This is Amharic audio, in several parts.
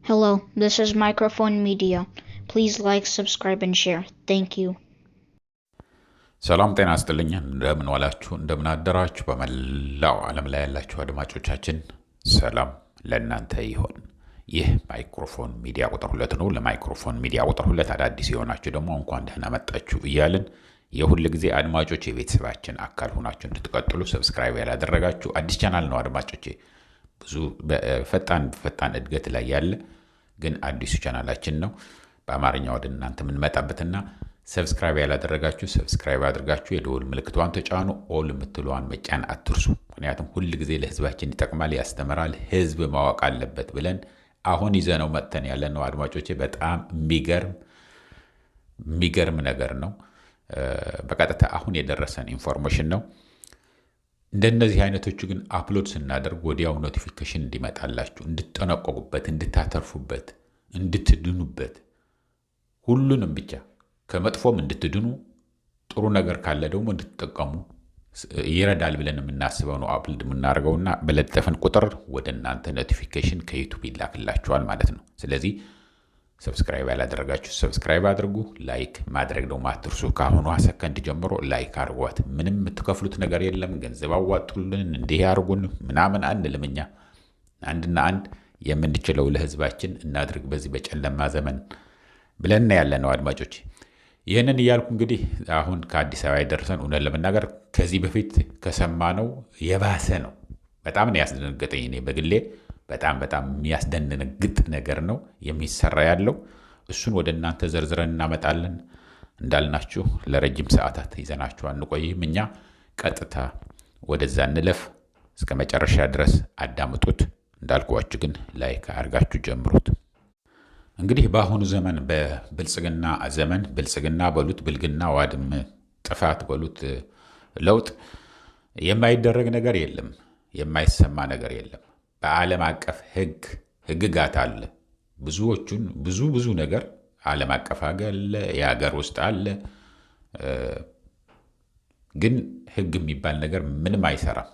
Hello, this is Microphone Media. Please like, subscribe, and share. Thank you. ሰላም ጤና ይስጥልኝ። እንደምን ዋላችሁ፣ እንደምን አደራችሁ። በመላው ዓለም ላይ ያላችሁ አድማጮቻችን ሰላም ለእናንተ ይሆን። ይህ ማይክሮፎን ሚዲያ ቁጥር 2 ነው። ለማይክሮፎን ሚዲያ ቁጥር 2 አዳዲስ የሆናችሁ ደግሞ እንኳን ደህና መጣችሁ እያልን የሁል ጊዜ አድማጮች የቤተሰባችን አካል ሆናችሁ እንድትቀጥሉ ሰብስክራይብ ያላደረጋችሁ አዲስ ቻናል ነው አድማጮቼ። ብዙ ፈጣን እድገት ላይ ያለ ግን አዲሱ ቻናላችን ነው። በአማርኛ ወደ እናንተ የምንመጣበትና ሰብስክራይብ ያላደረጋችሁ ሰብስክራይብ አድርጋችሁ የደወል ምልክቷን ተጫኑ። ኦል የምትለዋን መጫን አትርሱ። ምክንያቱም ሁል ጊዜ ለህዝባችን ይጠቅማል፣ ያስተምራል፣ ህዝብ ማወቅ አለበት ብለን አሁን ይዘነው መጥተን ያለነው አድማጮቼ በጣም የሚገርም ነገር ነው። በቀጥታ አሁን የደረሰን ኢንፎርሜሽን ነው። እንደነዚህ አይነቶቹ ግን አፕሎድ ስናደርግ ወዲያው ኖቲፊኬሽን እንዲመጣላችሁ፣ እንድትጠነቀቁበት፣ እንድታተርፉበት፣ እንድትድኑበት ሁሉንም ብቻ ከመጥፎም እንድትድኑ ጥሩ ነገር ካለ ደግሞ እንድትጠቀሙ ይረዳል ብለን የምናስበው ነው አፕሎድ የምናደርገውና በለጠፈን ቁጥር ወደ እናንተ ኖቲፊኬሽን ከዩቱብ ይላክላችኋል ማለት ነው። ስለዚህ ሰብስክራይብ ያላደረጋችሁ ሰብስክራይብ አድርጉ። ላይክ ማድረግ ደግሞ አትርሱ። ከአሁኗ ሰከንድ ጀምሮ ላይክ አድርጓት። ምንም የምትከፍሉት ነገር የለም። ገንዘብ አዋጡልን፣ እንዲህ ያርጉን ምናምን አንልም። እኛ አንድና አንድ የምንችለው ለህዝባችን እናድርግ በዚህ በጨለማ ዘመን ብለን ያለ ነው አድማጮች። ይህንን እያልኩ እንግዲህ አሁን ከአዲስ አበባ የደረሰን እውነት ለመናገር ከዚህ በፊት ከሰማነው የባሰ ነው። በጣም ነው ያስደነገጠኝ። እኔ በግሌ በጣም የሚያስደነግጥ ነገር ነው የሚሰራ ያለው። እሱን ወደ እናንተ ዘርዝረን እናመጣለን። እንዳልናችሁ ለረጅም ሰዓታት ይዘናችሁ አንቆይም። እኛ ቀጥታ ወደዛ እንለፍ። እስከ መጨረሻ ድረስ አዳምጡት። እንዳልኳችሁ ግን ላይክ አድርጋችሁ ጀምሩት። እንግዲህ በአሁኑ ዘመን በብልጽግና ዘመን ብልጽግና በሉት ብልግና፣ ዋድም ጥፋት በሉት ለውጥ የማይደረግ ነገር የለም፣ የማይሰማ ነገር የለም። በዓለም አቀፍ ህግጋት አለ። ብዙዎቹን ብዙ ነገር ዓለም አቀፍ አለ፣ የሀገር ውስጥ አለ። ግን ህግ የሚባል ነገር ምንም አይሰራም።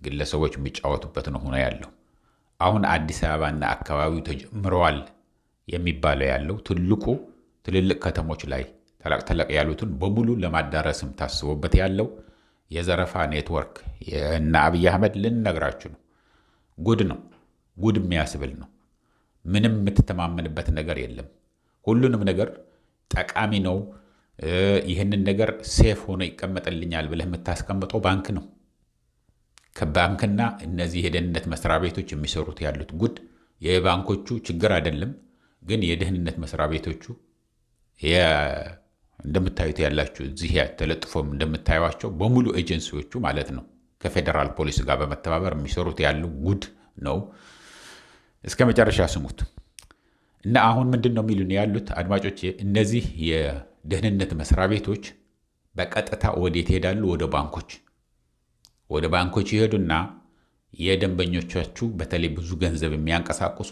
ግለሰቦች የሚጫወቱበት ነው ሆኖ ያለው። አሁን አዲስ አበባና አካባቢው ተጀምረዋል የሚባለው ያለው ትልልቅ ከተሞች ላይ ተለቅ ያሉትን በሙሉ ለማዳረስም ታስቦበት ያለው የዘረፋ ኔትወርክ እና አብይ አህመድ ልንነግራችሁ ነው። ጉድ ነው። ጉድ የሚያስብል ነው። ምንም የምትተማመንበት ነገር የለም። ሁሉንም ነገር ጠቃሚ ነው፣ ይህንን ነገር ሴፍ ሆኖ ይቀመጥልኛል ብለህ የምታስቀምጠው ባንክ ነው። ከባንክና እነዚህ የደህንነት መስሪያ ቤቶች የሚሰሩት ያሉት ጉድ የባንኮቹ ችግር አይደለም። ግን የደህንነት መስሪያ ቤቶቹ እንደምታዩት ያላችሁ እዚህ ተለጥፎም እንደምታዩቸው በሙሉ ኤጀንሲዎቹ ማለት ነው ከፌዴራል ፖሊስ ጋር በመተባበር የሚሰሩት ያሉ ጉድ ነው። እስከ መጨረሻ ስሙት እና አሁን ምንድን ነው የሚሉን ያሉት አድማጮች፣ እነዚህ የደህንነት መስሪያ ቤቶች በቀጥታ ወዴት ይሄዳሉ? ወደ ባንኮች ይሄዱና የደንበኞቻችሁ በተለይ ብዙ ገንዘብ የሚያንቀሳቅሱ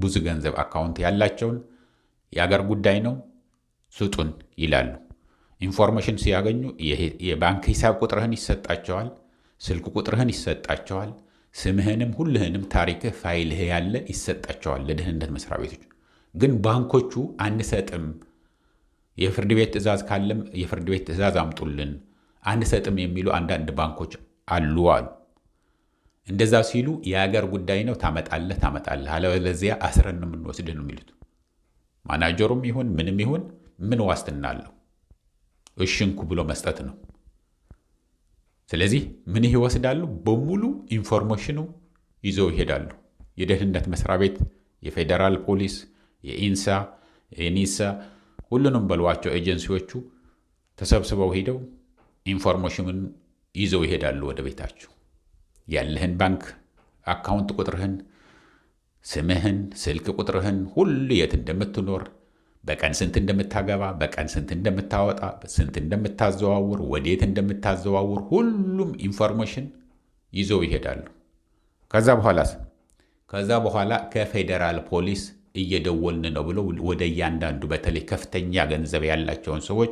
ብዙ ገንዘብ አካውንት ያላቸውን የአገር ጉዳይ ነው ስጡን ይላሉ። ኢንፎርሜሽን ሲያገኙ የባንክ ሂሳብ ቁጥርህን ይሰጣቸዋል፣ ስልክ ቁጥርህን ይሰጣቸዋል፣ ስምህንም ሁልህንም ታሪክህ ፋይልህ ያለ ይሰጣቸዋል ለደህንነት መስሪያ ቤቶች። ግን ባንኮቹ አንሰጥም፣ የፍርድ ቤት ትዕዛዝ ካለም የፍርድ ቤት ትዕዛዝ አምጡልን፣ አንሰጥም የሚሉ አንዳንድ ባንኮች አሉ። እንደዛ ሲሉ የሀገር ጉዳይ ነው ታመጣለህ፣ አለበለዚያ አስረን የምንወስድህ ነው የሚሉት። ማናጀሩም ይሁን ምንም ይሁን ምን ዋስትና አለው? እሽንኩ ብሎ መስጠት ነው። ስለዚህ ምን ይወስዳሉ? በሙሉ ኢንፎርሜሽኑ ይዘው ይሄዳሉ። የደህንነት መስሪያ ቤት፣ የፌዴራል ፖሊስ፣ የኢንሳ፣ የኒሳ ሁሉንም በሏቸው ኤጀንሲዎቹ ተሰብስበው ሄደው ኢንፎርሜሽኑን ይዘው ይሄዳሉ ወደ ቤታችሁ። ያለህን ባንክ አካውንት ቁጥርህን፣ ስምህን፣ ስልክ ቁጥርህን፣ ሁሉ የት እንደምትኖር፣ በቀን ስንት እንደምታገባ፣ በቀን ስንት እንደምታወጣ፣ ስንት እንደምታዘዋውር፣ ወዴት እንደምታዘዋውር ሁሉም ኢንፎርሜሽን ይዘው ይሄዳሉ። ከዛ በኋላ ከፌዴራል ፖሊስ እየደወልን ነው ብለው ወደ እያንዳንዱ በተለይ ከፍተኛ ገንዘብ ያላቸውን ሰዎች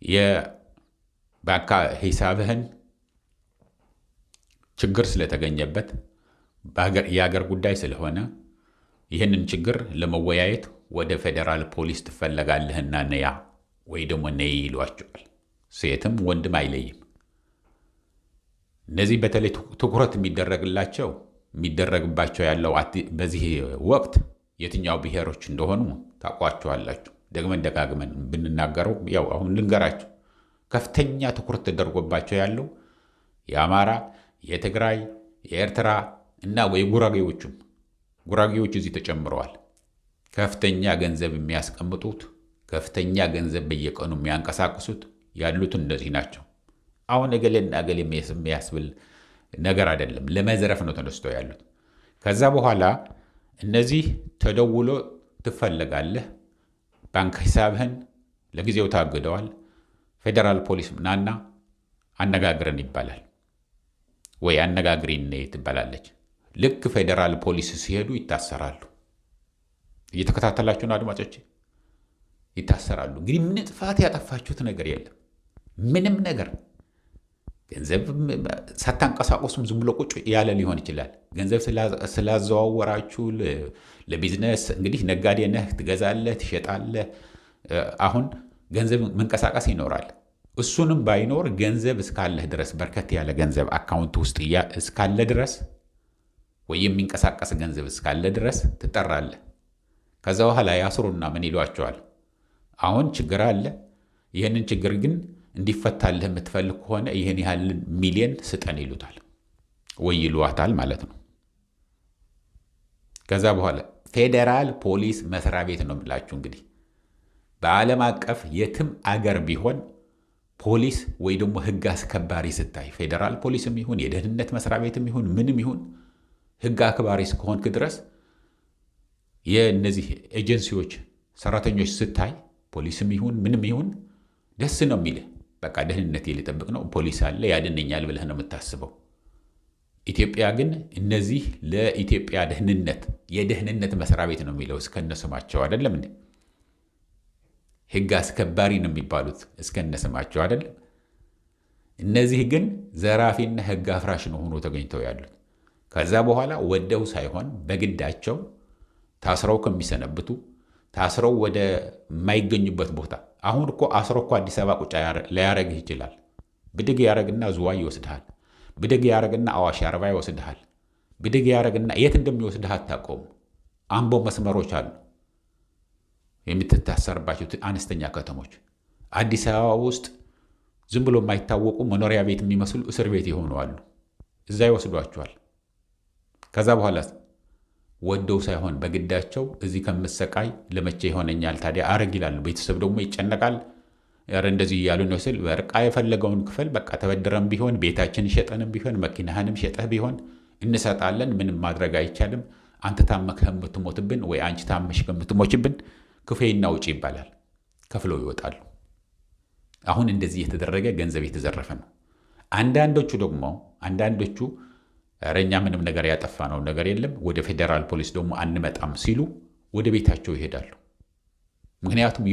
የባንክ ሂሳብህን ችግር ስለተገኘበት የሀገር ጉዳይ ስለሆነ ይህንን ችግር ለመወያየት ወደ ፌዴራል ፖሊስ ትፈለጋለህና ነያ ወይ ደግሞ ነይ ይሏቸዋል። ሴትም ወንድም አይለይም። እነዚህ በተለይ ትኩረት የሚደረግባቸው ያለው በዚህ ወቅት የትኛው ብሔሮች እንደሆኑ ታውቋቸዋላችሁ። ደግመን ደጋግመን ብንናገረው ያው አሁን ልንገራችሁ። ከፍተኛ ትኩረት ተደርጎባቸው ያለው የአማራ፣ የትግራይ፣ የኤርትራ እና ወይ ጉራጌዎች እዚህ ተጨምረዋል። ከፍተኛ ገንዘብ የሚያስቀምጡት፣ ከፍተኛ ገንዘብ በየቀኑ የሚያንቀሳቅሱት ያሉት እነዚህ ናቸው። አሁን እገሌና እገሌ የሚያስብል ነገር አይደለም። ለመዝረፍ ነው ተነስተው ያሉት። ከዛ በኋላ እነዚህ ተደውሎ ትፈለጋለህ፣ ባንክ ሂሳብህን ለጊዜው ታግደዋል፣ ፌዴራል ፖሊስ ናና አነጋግረን ይባላል። ወይ አነጋግሪን ትባላለች። ልክ ፌዴራል ፖሊስ ሲሄዱ ይታሰራሉ። እየተከታተላችሁ ነው አድማጮች? ይታሰራሉ። እንግዲህ ምን ጥፋት ያጠፋችሁት ነገር የለም። ምንም ነገር ገንዘብ ሳታንቀሳቀሱም ዝም ብሎ ቁጭ ያለ ሊሆን ይችላል። ገንዘብ ስላዘዋወራችሁ ለቢዝነስ እንግዲህ ነጋዴ ነህ፣ ትገዛለህ፣ ትሸጣለህ። አሁን ገንዘብ መንቀሳቀስ ይኖራል። እሱንም ባይኖር ገንዘብ እስካለህ ድረስ በርከት ያለ ገንዘብ አካውንት ውስጥ እስካለ ድረስ ወይ የሚንቀሳቀስ ገንዘብ እስካለ ድረስ ትጠራለህ። ከዛ በኋላ ያስሩና ምን ይሏቸዋል? አሁን ችግር አለ፣ ይህንን ችግር ግን እንዲፈታልህ የምትፈልግ ከሆነ ይህን ያህል ሚሊዮን ስጠን ይሉታል፣ ወይ ይሏታል ማለት ነው። ከዛ በኋላ ፌዴራል ፖሊስ መስሪያ ቤት ነው የምላችሁ። እንግዲህ በዓለም አቀፍ የትም አገር ቢሆን ፖሊስ ወይ ደግሞ ህግ አስከባሪ ስታይ ፌዴራል ፖሊስም ይሁን የደህንነት መስሪያ ቤትም ይሁን ምንም ይሁን ህግ አክባሪ እስከሆንክ ድረስ የእነዚህ ኤጀንሲዎች ሰራተኞች ስታይ ፖሊስም ይሁን ምንም ይሁን ደስ ነው የሚልህ። በቃ ደህንነት ሊጠብቅ ነው፣ ፖሊስ አለ ያድነኛል ብለህ ነው የምታስበው። ኢትዮጵያ ግን እነዚህ ለኢትዮጵያ ደህንነት የደህንነት መስሪያ ቤት ነው የሚለው እስከነስማቸው አይደለም እንዴ? ህግ አስከባሪ ነው የሚባሉት እስከነስማቸው አይደለም? እነዚህ ግን ዘራፊና ህግ አፍራሽ ነው ሆኖ ተገኝተው ያሉት። ከዛ በኋላ ወደው ሳይሆን በግዳቸው ታስረው ከሚሰነብቱ ታስረው ወደ ማይገኙበት ቦታ አሁን እኮ አስሮ እኮ አዲስ አበባ ቁጭ ሊያረግህ ይችላል። ብድግ ያረግና ዝዋይ ይወስድሃል። ብድግ ያረግና አዋሽ አርባ ይወስድሃል። ብድግ ያረግና የት እንደሚወስድህ አታውቀውም። አምቦ መስመሮች አሉ የምትታሰርባቸው አነስተኛ ከተሞች። አዲስ አበባ ውስጥ ዝም ብሎ የማይታወቁ መኖሪያ ቤት የሚመስሉ እስር ቤት የሆኑ አሉ። እዛ ይወስዷቸዋል። ከዛ በኋላ ወደው ሳይሆን በግዳቸው እዚህ ከምሰቃይ ለመቼ ይሆነኛል ታዲያ አረግ ይላሉ። ቤተሰብ ደግሞ ይጨነቃል። ኧረ እንደዚህ እያሉ ነው ስል በርቃ የፈለገውን ክፍል በቃ ተበድረም ቢሆን ቤታችን ሸጠንም ቢሆን መኪናህንም ሸጠህ ቢሆን እንሰጣለን። ምንም ማድረግ አይቻልም። አንተ ታመህ ከምትሞትብን ወይ አንቺ ታመሽ ከምትሞችብን ክፌና ውጪ ይባላል። ከፍለው ይወጣሉ። አሁን እንደዚህ የተደረገ ገንዘብ የተዘረፈ ነው። አንዳንዶቹ ኧረ እኛ ምንም ነገር ያጠፋነው ነገር የለም፣ ወደ ፌዴራል ፖሊስ ደግሞ አንመጣም ሲሉ ወደ ቤታቸው ይሄዳሉ። ምክንያቱም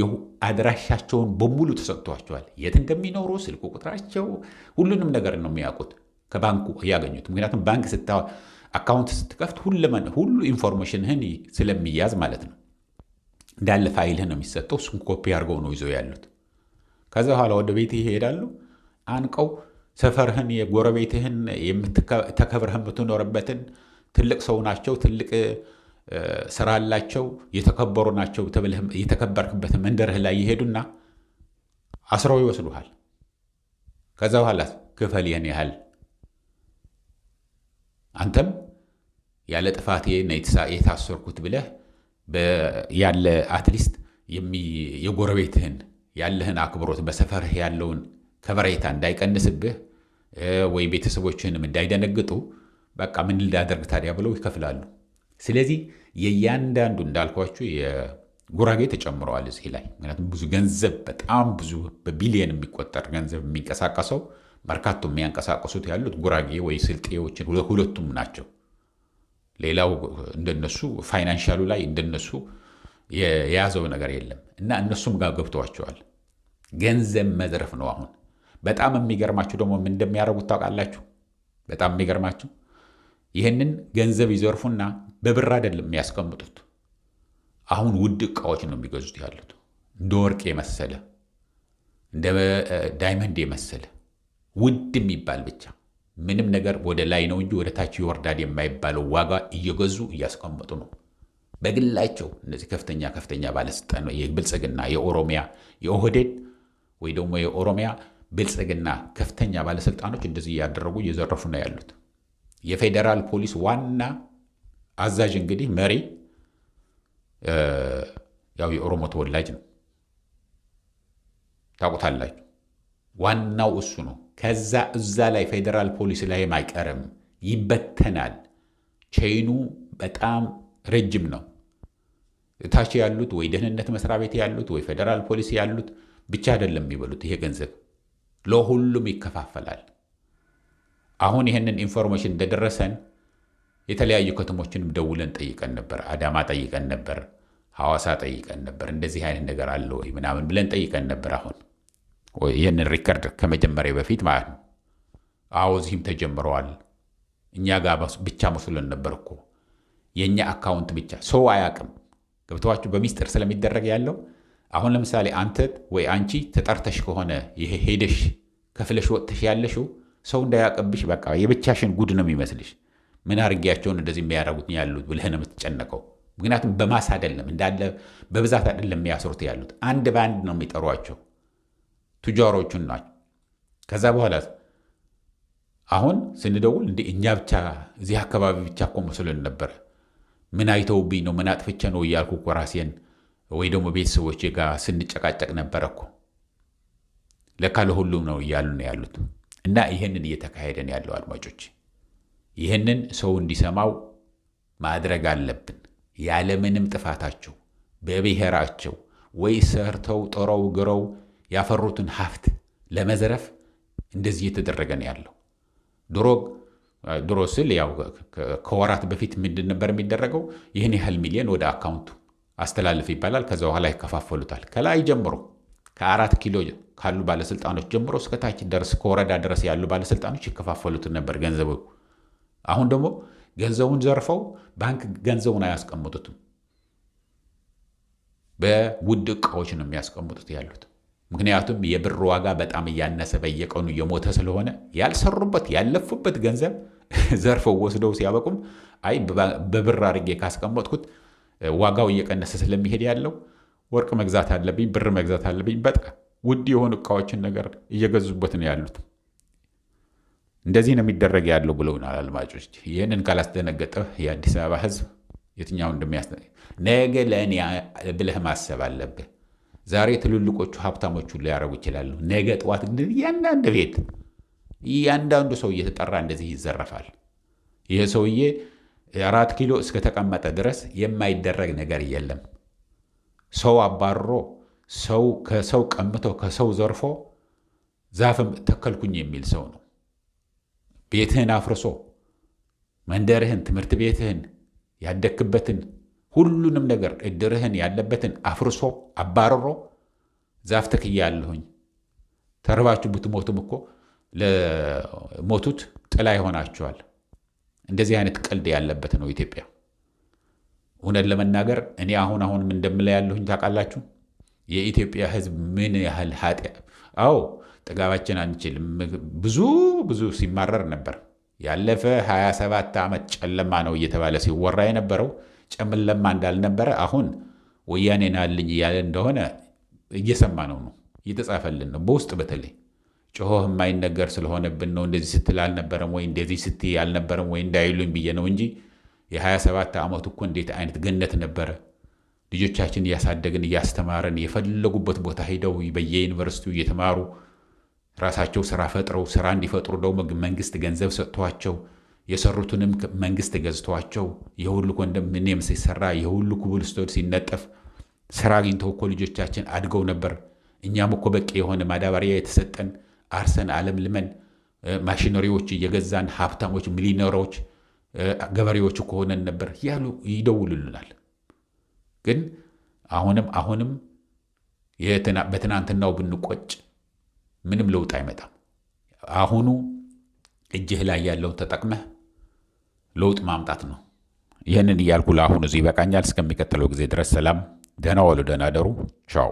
አድራሻቸውን በሙሉ ተሰጥቷቸዋል። የት እንደሚኖሩ ስልክ ቁጥራቸው፣ ሁሉንም ነገር ነው የሚያውቁት፣ ከባንኩ ያገኙት። ምክንያቱም ባንክ አካውንት ስትከፍት ሁሉ ኢንፎርሜሽንህን ስለሚያዝ ማለት ነው። እንዳለ ፋይልህን ነው የሚሰጠው። እሱን ኮፒ አድርገው ነው ይዘው ያሉት። ከዛ በኋላ ወደ ቤት ይሄዳሉ። አንቀው ሰፈርህን፣ የጎረቤትህን፣ ተከብረህ የምትኖርበትን ትልቅ ሰው ናቸው፣ ትልቅ ስራ አላቸው፣ የተከበሩ ናቸው ተብለህ የተከበርክበትን መንደርህ ላይ ይሄዱና አስረው ይወስዱሃል። ከዛ በኋላ ክፈል ይህን ያህል። አንተም ያለ ጥፋቴ ነው የታሰርኩት ብለህ ያለ አትሊስት የጎረቤትህን ያለህን አክብሮት በሰፈርህ ያለውን ከበሬታ እንዳይቀንስብህ ወይ ቤተሰቦችህንም እንዳይደነግጡ በቃ ምን ላደርግ ታዲያ ብለው ይከፍላሉ። ስለዚህ የእያንዳንዱ እንዳልኳችሁ የጉራጌ ተጨምረዋል እዚህ ላይ። ምክንያቱም ብዙ ገንዘብ በጣም ብዙ በቢሊየን የሚቆጠር ገንዘብ የሚንቀሳቀሰው መርካቶ የሚያንቀሳቀሱት ያሉት ጉራጌ ወይ ስልጤዎችን ሁለቱም ናቸው። ሌላው እንደነሱ ፋይናንሻሉ ላይ እንደነሱ የያዘው ነገር የለም እና እነሱም ጋር ገብተዋቸዋል። ገንዘብ መዝረፍ ነው አሁን። በጣም የሚገርማችሁ ደግሞ ምን እንደሚያደርጉት ታውቃላችሁ? በጣም የሚገርማችሁ ይህንን ገንዘብ ይዘርፉና በብር አይደለም የሚያስቀምጡት፣ አሁን ውድ ዕቃዎች ነው የሚገዙት ያሉት። እንደ ወርቅ የመሰለ እንደ ዳይመንድ የመሰለ ውድ የሚባል ብቻ ምንም ነገር ወደ ላይ ነው እንጂ ወደ ታች ይወርዳል የማይባለው ዋጋ እየገዙ እያስቀመጡ ነው በግላቸው። እነዚህ ከፍተኛ ባለስልጣን ነው የብልጽግና የኦሮሚያ የኦህዴድ ወይ ደግሞ የኦሮሚያ ብልጽግና ከፍተኛ ባለስልጣኖች እንደዚህ እያደረጉ እየዘረፉ ነው ያሉት። የፌዴራል ፖሊስ ዋና አዛዥ እንግዲህ መሪ ያው የኦሮሞ ተወላጅ ነው፣ ታውቁታላችሁ። ዋናው እሱ ነው። ከዛ እዛ ላይ ፌዴራል ፖሊስ ላይም አይቀርም፣ ይበተናል። ቼይኑ በጣም ረጅም ነው። ታች ያሉት ወይ ደህንነት መስሪያ ቤት ያሉት ወይ ፌዴራል ፖሊስ ያሉት ብቻ አይደለም የሚበሉት። ይሄ ገንዘብ ለሁሉም ይከፋፈላል። አሁን ይህንን ኢንፎርሜሽን እንደደረሰን የተለያዩ ከተሞችንም ደውለን ጠይቀን ነበር። አዳማ ጠይቀን ነበር፣ ሐዋሳ ጠይቀን ነበር። እንደዚህ አይነት ነገር አለ ወይ ምናምን ብለን ጠይቀን ነበር። አሁን ይህንን ሪከርድ ከመጀመሪያ በፊት ማለት ነው። አዎ እዚህም ተጀምረዋል። እኛ ጋር ብቻ መስሎን ነበር እኮ የእኛ አካውንት ብቻ ሰው አያውቅም። ገብተዋችሁ በሚስጥር ስለሚደረግ ያለው አሁን ለምሳሌ አንተ ወይ አንቺ ተጠርተሽ ከሆነ ይሄ ሄደሽ ከፍለሽ ወጥተሽ ያለሽው ሰው እንዳያውቅብሽ በቃ የብቻሽን ጉድ ነው የሚመስልሽ። ምን አድርጊያቸውን እንደዚህ የሚያደርጉት ያሉት ብለህ ነው የምትጨነቀው። ምክንያቱም በማስ አይደለም እንዳለ በብዛት አይደለም የሚያስሩት ያሉት፣ አንድ በአንድ ነው የሚጠሯቸው ቱጃሮቹን ናቸው። ከዛ በኋላ አሁን ስንደውል እንደ እኛ ብቻ እዚህ አካባቢ ብቻ እኮ መስሎን ነበር። ምን አይተውብኝ ነው ምን አጥፍቼ ነው እያልኩ እኮ ራሴን ወይ ደግሞ ቤተሰቦቼ ጋር ስንጨቃጨቅ ነበረ እኮ። ለካ ለሁሉም ነው እያሉ ነው ያሉት። እና ይህንን እየተካሄደን ያለው አድማጮች፣ ይህንን ሰው እንዲሰማው ማድረግ አለብን። ያለምንም ጥፋታቸው በብሔራቸው ወይ ሰርተው ጥረው ግረው ያፈሩትን ሀብት ለመዝረፍ እንደዚህ እየተደረገ ነው ያለው። ድሮ ስል ያው ከወራት በፊት ምንድን ነበር የሚደረገው? ይህን ያህል ሚሊዮን ወደ አካውንቱ አስተላልፍ ይባላል። ከዛ በኋላ ይከፋፈሉታል። ከላይ ጀምሮ ከ4 ኪሎ ካሉ ባለስልጣኖች ጀምሮ እስከታች ድረስ ከወረዳ ድረስ ያሉ ባለስልጣኖች ይከፋፈሉትን ነበር ገንዘቡ። አሁን ደግሞ ገንዘቡን ዘርፈው ባንክ ገንዘቡን አያስቀምጡትም። በውድ ዕቃዎች ነው የሚያስቀምጡት ያሉት። ምክንያቱም የብር ዋጋ በጣም እያነሰ በየቀኑ እየሞተ ስለሆነ ያልሰሩበት ያለፉበት ገንዘብ ዘርፈው ወስደው ሲያበቁም አይ በብር አድርጌ ካስቀመጥኩት ዋጋው እየቀነሰ ስለሚሄድ ያለው ወርቅ መግዛት አለብኝ፣ ብር መግዛት አለብኝ። በጣም ውድ የሆኑ ዕቃዎችን ነገር እየገዙበት ነው ያሉት። እንደዚህ ነው የሚደረግ ያለው ብለውናል አድማጮች። ይህንን ካላስደነገጠ የአዲስ አበባ ሕዝብ የትኛው ነገ ለእኔ ብለህ ማሰብ አለብህ። ዛሬ ትልልቆቹ ሀብታሞቹ ሊያረጉ ይችላሉ። ነገ ጠዋት ግን እያንዳንድ ቤት እያንዳንዱ ሰው እየተጠራ እንደዚህ ይዘረፋል። ይህ ሰውዬ 4 ኪሎ እስከተቀመጠ ድረስ የማይደረግ ነገር የለም። ሰው አባሮ ሰው ከሰው ቀምቶ ከሰው ዘርፎ ዛፍም ተከልኩኝ የሚል ሰው ነው። ቤትህን አፍርሶ መንደርህን፣ ትምህርት ቤትህን፣ ያደክበትን ሁሉንም ነገር እድርህን ያለበትን አፍርሶ አባርሮ ዛፍ ተክያለሁኝ ተርባችሁ ብትሞቱም እኮ ለሞቱት ጥላ ይሆናቸዋል። እንደዚህ አይነት ቀልድ ያለበት ነው ኢትዮጵያ። እውነት ለመናገር እኔ አሁንም እንደምለው ያለሁኝ ታውቃላችሁ፣ የኢትዮጵያ ሕዝብ ምን ያህል አዎ ጥጋባችን አንችልም። ብዙ ሲማረር ነበር። ያለፈ 27 ዓመት ጨለማ ነው እየተባለ ሲወራ የነበረው ጨለማ እንዳልነበረ አሁን ወያኔን አልኝ እያለ እንደሆነ እየሰማ ነው እየተጻፈልን ነው። በውስጥ በተለይ ጮሆህ የማይነገር ስለሆነብን ነው እንደዚህ ስትል አልነበረም ወይ እንደዚህ ስትይ አልነበረም ወይ እንዳይሉኝ ብዬ ነው እንጂ የ27 ዓመቱ እኮ እንዴት አይነት ገነት ነበረ። ልጆቻችን እያሳደግን እያስተማረን የፈለጉበት ቦታ ሄደው በየዩኒቨርሲቲው እየተማሩ ራሳቸው ስራ ፈጥረው ስራ እንዲፈጥሩ ደግሞ መንግስት ገንዘብ ሰጥቷቸው የሰሩትንም መንግስት ገዝቷቸው የሁሉ ኮንዶሚኒየም ሲሰራ የሁሉ ኩብልስቶን ሲነጠፍ ስራ አግኝተው እኮ ልጆቻችን አድገው ነበር። እኛም እኮ በቂ የሆነ ማዳበሪያ የተሰጠን አርሰን ዓለም ልመን ማሽነሪዎች እየገዛን ሀብታሞች ሚሊዮነሮች ገበሬዎች እኮ ሆነን ነበር ያሉ ይደውሉልናል። ግን አሁንም በትናንትናው ብንቆጭ ምንም ለውጥ አይመጣም። አሁኑ እጅህ ላይ ያለውን ተጠቅመህ ለውጥ ማምጣት ነው። ይህንን እያልኩ ለአሁኑ እዚህ ይበቃኛል። እስከሚቀጥለው ጊዜ ድረስ ሰላም፣ ደህና ዋሉ፣ ደህና ደሩ። ቻው